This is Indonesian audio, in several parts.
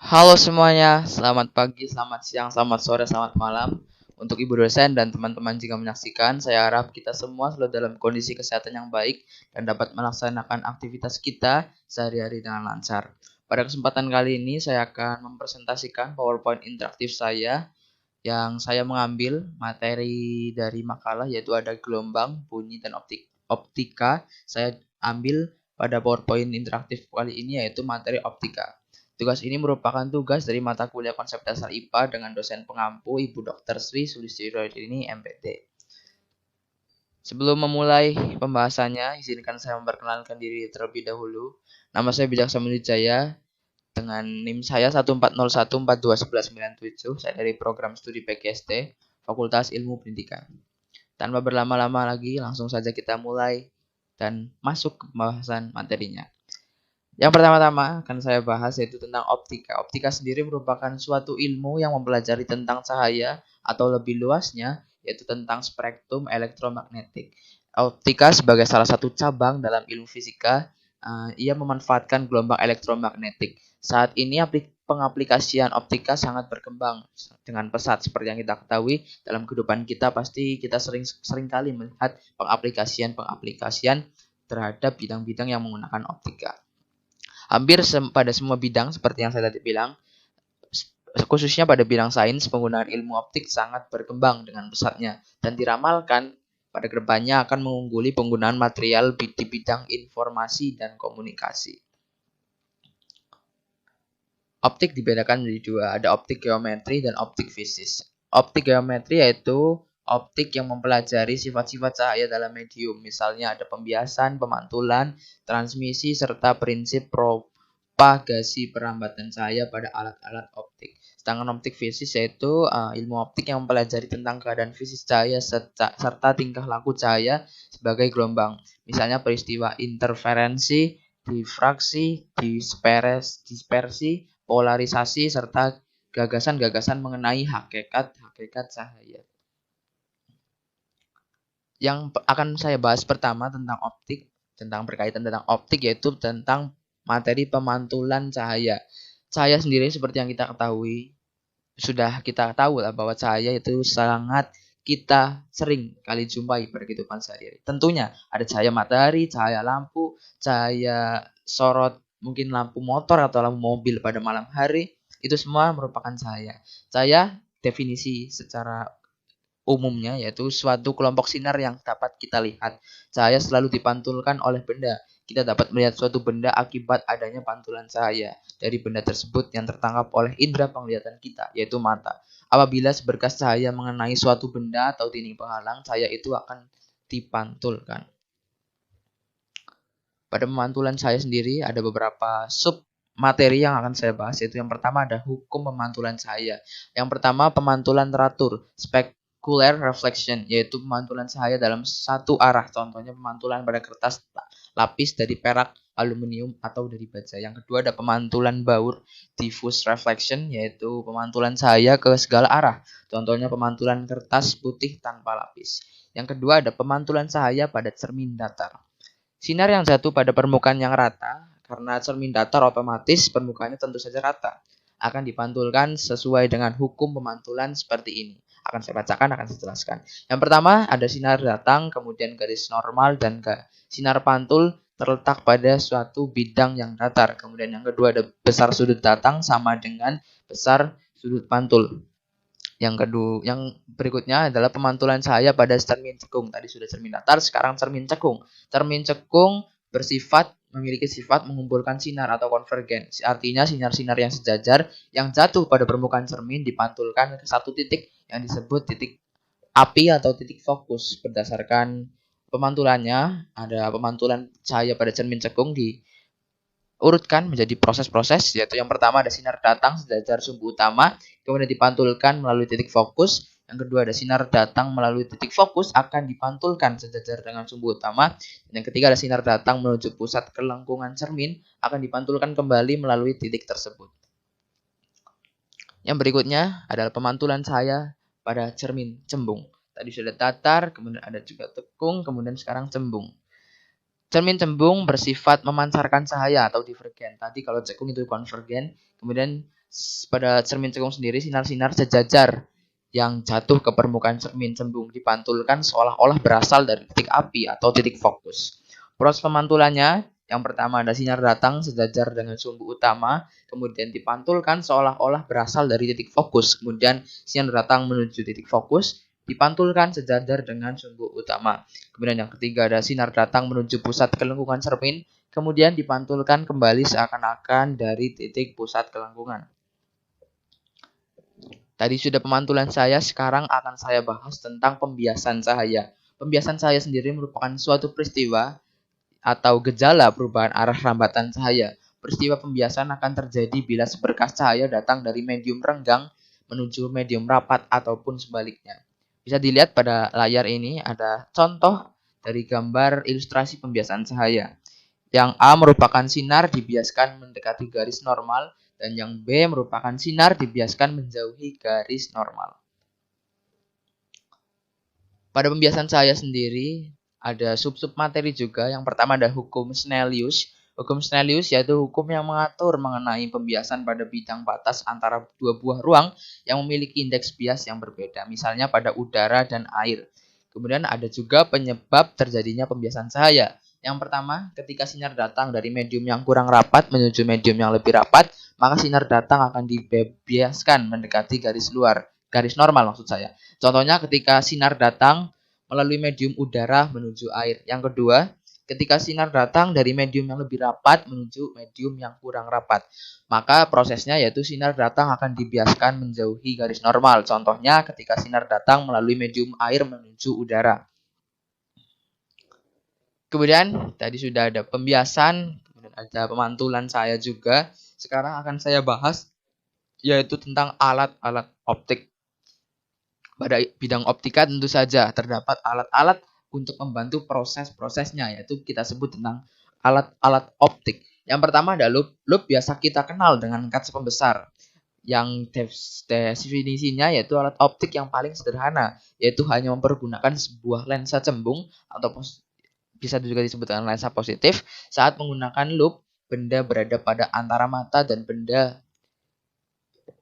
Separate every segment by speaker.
Speaker 1: Halo semuanya, selamat pagi, selamat siang, selamat sore, selamat malam. Untuk ibu dosen dan teman-teman jika menyaksikan, saya harap kita semua selalu dalam kondisi kesehatan yang baik dan dapat melaksanakan aktivitas kita sehari-hari dengan lancar. Pada kesempatan kali ini, saya akan mempresentasikan PowerPoint interaktif saya yang saya mengambil materi dari makalah yaitu ada gelombang, bunyi, dan optika. Saya ambil pada PowerPoint interaktif kali ini yaitu materi optika. Tugas ini merupakan tugas dari mata kuliah konsep dasar IPA dengan dosen pengampu Ibu Dr. Sri Sulistiowardini MPT. Sebelum memulai pembahasannya, izinkan saya memperkenalkan diri terlebih dahulu. Nama saya Bijaksana Wijaya dengan NIM saya 14014211997. Saya dari program studi PGST, Fakultas Ilmu Pendidikan. Tanpa berlama-lama lagi, langsung saja kita mulai dan masuk ke pembahasan materinya. Yang pertama-tama akan saya bahas yaitu tentang optika. Optika sendiri merupakan suatu ilmu yang mempelajari tentang cahaya atau lebih luasnya yaitu tentang spektrum elektromagnetik. Optika sebagai salah satu cabang dalam ilmu fisika, ia memanfaatkan gelombang elektromagnetik. Saat ini pengaplikasian optika sangat berkembang dengan pesat seperti yang kita ketahui dalam kehidupan kita pasti kita sering kali melihat pengaplikasian terhadap bidang-bidang yang menggunakan optika. Hampir pada semua bidang seperti yang saya tadi bilang, khususnya pada bidang sains, penggunaan ilmu optik sangat berkembang dengan pesatnya dan diramalkan pada kedepannya akan mengungguli penggunaan material di bidang informasi dan komunikasi. Optik dibedakan menjadi dua, ada optik geometri dan optik fisis. Optik geometri yaitu optik yang mempelajari sifat-sifat cahaya dalam medium, misalnya ada pembiasan, pemantulan, transmisi, serta prinsip propagasi perlambatan cahaya pada alat-alat optik. Sedangkan optik fisis yaitu ilmu optik yang mempelajari tentang keadaan fisis cahaya serta tingkah laku cahaya sebagai gelombang, misalnya peristiwa interferensi, difraksi, dispersi, polarisasi, serta gagasan-gagasan mengenai hakikat cahaya. Yang akan saya bahas pertama tentang optik, berkaitan tentang optik yaitu tentang materi pemantulan cahaya. Cahaya sendiri seperti yang kita ketahui, sudah kita tahu lah bahwa cahaya itu sangat kita sering kali jumpai pada kehidupan sehari-hari. Tentunya ada cahaya matahari, cahaya lampu, cahaya sorot mungkin lampu motor atau lampu mobil pada malam hari, itu semua merupakan cahaya. Cahaya definisi secara umumnya yaitu suatu kelompok sinar yang dapat kita lihat. Cahaya selalu dipantulkan oleh benda. Kita dapat melihat suatu benda akibat adanya pantulan cahaya dari benda tersebut yang tertangkap oleh indera penglihatan kita, yaitu mata. Apabila seberkas cahaya mengenai suatu benda atau dinding penghalang, cahaya itu akan dipantulkan. Pada pemantulan cahaya sendiri ada beberapa sub materi yang akan saya bahas, yaitu yang pertama ada hukum pemantulan cahaya. Yang pertama pemantulan teratur, specular reflection, yaitu pemantulan cahaya dalam satu arah. Contohnya pemantulan pada kertas lapis dari perak, aluminium, atau dari baja. Yang kedua ada pemantulan baur, diffuse reflection, yaitu pemantulan cahaya ke segala arah. Contohnya pemantulan kertas putih tanpa lapis. Yang kedua ada pemantulan cahaya pada cermin datar. Sinar yang jatuh pada permukaan yang rata, karena cermin datar otomatis permukaannya tentu saja rata, akan dipantulkan sesuai dengan hukum pemantulan seperti ini. Akan saya bacakan, akan saya jelaskan. Yang pertama ada sinar datang, kemudian garis normal, dan sinar pantul terletak pada suatu bidang yang datar. Kemudian yang kedua ada besar sudut datang sama dengan besar sudut pantul. Yang berikutnya adalah pemantulan cahaya pada cermin cekung. Tadi sudah cermin datar, sekarang cermin cekung. Cermin cekung memiliki sifat mengumpulkan sinar atau konvergen. Artinya sinar-sinar yang sejajar yang jatuh pada permukaan cermin dipantulkan ke satu titik yang disebut titik api atau titik fokus. Berdasarkan pemantulannya, ada pemantulan cahaya pada cermin cekung urutkan menjadi proses-proses, yaitu yang pertama ada sinar datang sejajar sumbu utama, kemudian dipantulkan melalui titik fokus. Yang kedua ada sinar datang melalui titik fokus akan dipantulkan sejajar dengan sumbu utama. Dan yang ketiga ada sinar datang menuju pusat kelengkungan cermin akan dipantulkan kembali melalui titik tersebut. Yang berikutnya adalah pemantulan cahaya pada cermin cembung. Tadi sudah datar, kemudian ada juga tekung, kemudian sekarang cembung. Cermin cembung bersifat memancarkan cahaya atau divergen. Tadi kalau cekung itu konvergen. Kemudian Pada cermin cekung sendiri, sinar-sinar sejajar yang jatuh ke permukaan cermin cembung dipantulkan seolah-olah berasal dari titik api atau titik fokus. Proses pemantulannya, yang pertama ada sinar datang sejajar dengan sumbu utama, kemudian dipantulkan seolah-olah berasal dari titik fokus, kemudian sinar datang menuju titik fokus, dipantulkan sejajar dengan sumbu utama. Kemudian yang ketiga ada sinar datang menuju pusat kelengkungan cermin, kemudian dipantulkan kembali seakan-akan dari titik pusat kelengkungan. Tadi sudah pemantulan saya, sekarang akan saya bahas tentang pembiasan cahaya. Pembiasan cahaya sendiri merupakan suatu peristiwa atau gejala perubahan arah rambatan cahaya. Peristiwa pembiasan akan terjadi bila seberkas cahaya datang dari medium renggang menuju medium rapat ataupun sebaliknya. Bisa dilihat pada layar ini ada contoh dari gambar ilustrasi pembiasan cahaya. Yang A merupakan sinar dibiaskan mendekati garis normal, dan yang B merupakan sinar dibiaskan menjauhi garis normal. Pada pembiasan cahaya sendiri ada sub-sub materi juga. Yang pertama ada hukum Snellius. Hukum Snellius yaitu hukum yang mengatur mengenai pembiasan pada bidang batas antara dua buah ruang yang memiliki indeks bias yang berbeda, misalnya pada udara dan air. Kemudian ada juga penyebab terjadinya pembiasan cahaya. Yang pertama, ketika sinar datang dari medium yang kurang rapat menuju medium yang lebih rapat, maka sinar datang akan dibiaskan mendekati garis normal maksud saya. Contohnya ketika sinar datang melalui medium udara menuju air. Yang kedua, ketika sinar datang dari medium yang lebih rapat menuju medium yang kurang rapat, maka prosesnya yaitu sinar datang akan dibiaskan menjauhi garis normal. Contohnya ketika sinar datang melalui medium air menuju udara. Kemudian tadi sudah ada pembiasan, kemudian ada pemantulan cahaya juga. Sekarang akan saya bahas yaitu tentang alat-alat optik. Pada bidang optika tentu saja terdapat alat-alat untuk membantu proses-prosesnya, yaitu kita sebut tentang alat-alat optik. Yang pertama ada loop. Loop biasa kita kenal dengan kaca pembesar, yang definisinya yaitu alat optik yang paling sederhana, yaitu hanya mempergunakan sebuah lensa cembung atau bisa juga disebut dengan lensa positif. Saat menggunakan loop, benda berada pada antara mata dan benda.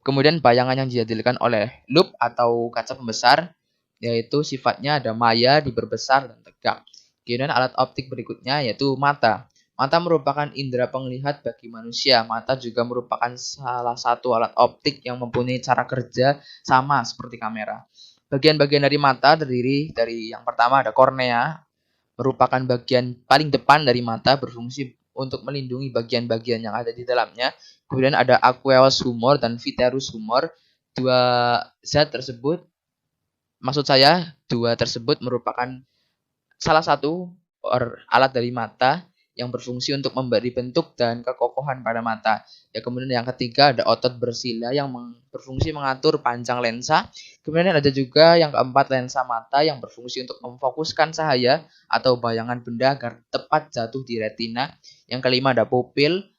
Speaker 1: Kemudian bayangan yang dihasilkan oleh loop atau kaca pembesar yaitu sifatnya ada maya, diperbesar, dan tegak. Kemudian alat optik berikutnya yaitu mata. Mata merupakan indera penglihat bagi manusia. Mata juga merupakan salah satu alat optik yang mempunyai cara kerja sama seperti kamera. Bagian-bagian dari mata terdiri dari yang pertama ada kornea, merupakan bagian paling depan dari mata, berfungsi untuk melindungi bagian-bagian yang ada di dalamnya. Kemudian ada aqueous humor dan vitreous humor. Dua tersebut merupakan salah satu alat dari mata yang berfungsi untuk memberi bentuk dan kekokohan pada mata. Ya, kemudian yang ketiga ada otot bersila yang berfungsi mengatur panjang lensa. Kemudian ada juga yang keempat lensa mata yang berfungsi untuk memfokuskan cahaya atau bayangan benda agar tepat jatuh di retina. Yang kelima ada pupil,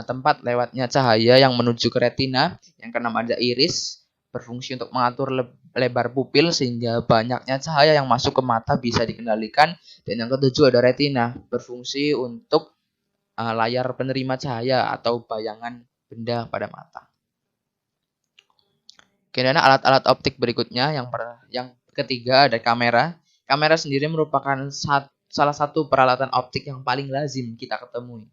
Speaker 1: tempat lewatnya cahaya yang menuju ke retina. Yang keenam ada iris, berfungsi untuk mengatur lebar pupil sehingga banyaknya cahaya yang masuk ke mata bisa dikendalikan. Dan yang ketujuh ada retina, berfungsi untuk layar penerima cahaya atau bayangan benda pada mata. Kemudian alat-alat optik berikutnya yang ketiga ada kamera. Kamera sendiri merupakan salah satu peralatan optik yang paling lazim kita ketemui.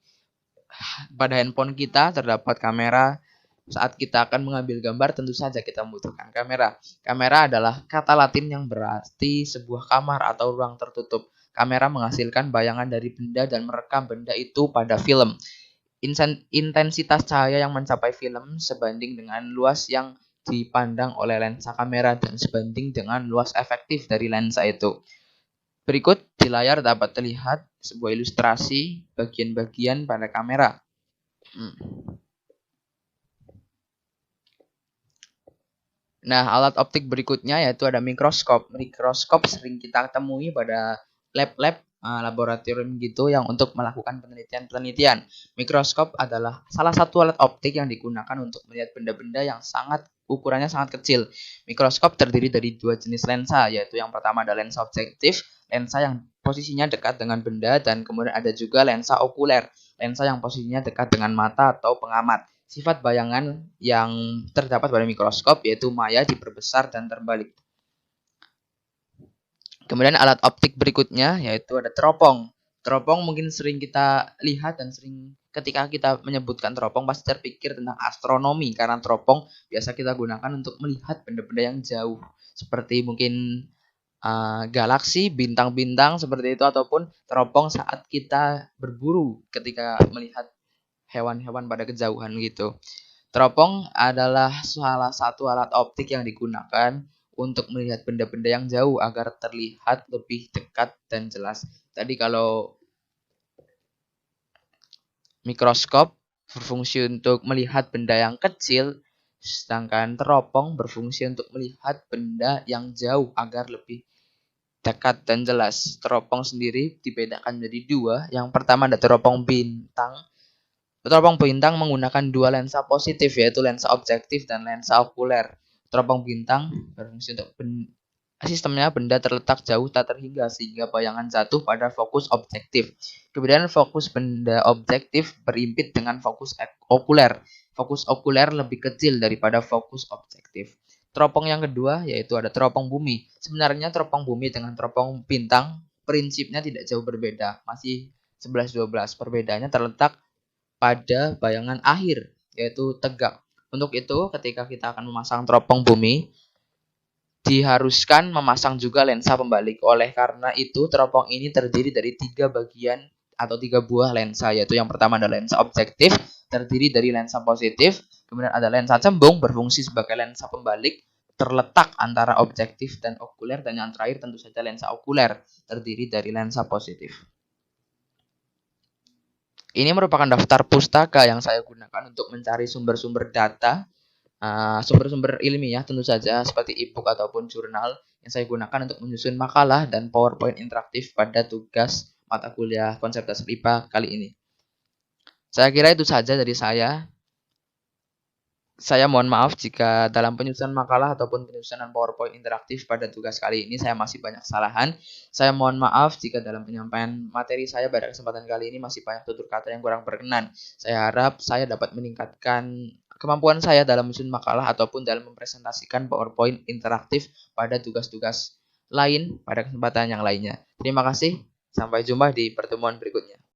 Speaker 1: Pada handphone kita terdapat kamera. Saat kita akan mengambil gambar, tentu saja kita membutuhkan kamera. Kamera adalah kata Latin yang berarti sebuah kamar atau ruang tertutup. Kamera menghasilkan bayangan dari benda dan merekam benda itu pada film. Intensitas cahaya yang mencapai film sebanding dengan luas yang dipandang oleh lensa kamera dan sebanding dengan luas efektif dari lensa itu. Berikut di layar dapat terlihat sebuah ilustrasi bagian-bagian pada kamera. Nah, alat optik berikutnya yaitu ada mikroskop. Mikroskop sering kita temui pada lab-lab laboratorium gitu yang untuk melakukan penelitian-penelitian. Mikroskop adalah salah satu alat optik yang digunakan untuk melihat benda-benda yang ukurannya sangat kecil. Mikroskop terdiri dari dua jenis lensa, yaitu yang pertama ada lensa objektif, lensa yang posisinya dekat dengan benda, dan kemudian ada juga lensa okuler, lensa yang posisinya dekat dengan mata atau pengamat. sifat bayangan yang terdapat pada mikroskop, yaitu maya diperbesar dan terbalik. Kemudian alat optik berikutnya yaitu ada teropong. Teropong mungkin sering kita lihat dan sering ketika kita menyebutkan teropong pasti terpikir tentang astronomi, karena teropong biasa kita gunakan untuk melihat benda-benda yang jauh seperti mungkin galaksi, bintang-bintang seperti itu, ataupun teropong saat kita berburu ketika melihat hewan-hewan pada kejauhan gitu. Teropong adalah salah satu alat optik yang digunakan untuk melihat benda-benda yang jauh agar terlihat lebih dekat dan jelas. Tadi kalau mikroskop berfungsi untuk melihat benda yang kecil, sedangkan teropong berfungsi untuk melihat benda yang jauh agar lebih dekat dan jelas. Teropong sendiri dibedakan menjadi dua. Yang pertama ada teropong bintang. Teropong bintang menggunakan dua lensa positif, yaitu lensa objektif dan lensa okuler. Teropong bintang berfungsi untuk sistemnya benda terletak jauh tak terhingga sehingga bayangan jatuh pada fokus objektif. Kemudian fokus benda objektif berimpit dengan fokus okuler. Fokus okuler lebih kecil daripada fokus objektif. Teropong yang kedua yaitu ada teropong bumi. Sebenarnya teropong bumi dengan teropong bintang prinsipnya tidak jauh berbeda, masih 11-12. Perbedaannya terletak pada bayangan akhir, yaitu tegak. Untuk itu, ketika kita akan memasang teropong bumi, diharuskan memasang juga lensa pembalik. Oleh karena itu, teropong ini terdiri dari 3 bagian atau 3 buah lensa, yaitu yang pertama adalah lensa objektif, terdiri dari lensa positif, kemudian ada lensa cembung, berfungsi sebagai lensa pembalik, terletak antara objektif dan okuler, dan yang terakhir tentu saja lensa okuler, terdiri dari lensa positif. Ini merupakan daftar pustaka yang saya gunakan untuk mencari sumber-sumber data, sumber-sumber ilmiah tentu saja seperti e-book ataupun jurnal yang saya gunakan untuk menyusun makalah dan PowerPoint interaktif pada tugas mata kuliah konsep dasar IPA kali ini. Saya kira itu saja dari saya. Saya mohon maaf jika dalam penyusunan makalah ataupun penyusunan PowerPoint interaktif pada tugas kali ini saya masih banyak kesalahan. Saya mohon maaf jika dalam penyampaian materi saya pada kesempatan kali ini masih banyak tutur kata yang kurang berkenan. Saya harap saya dapat meningkatkan kemampuan saya dalam menyusun makalah ataupun dalam mempresentasikan PowerPoint interaktif pada tugas-tugas lain pada kesempatan yang lainnya. Terima kasih. Sampai jumpa di pertemuan berikutnya.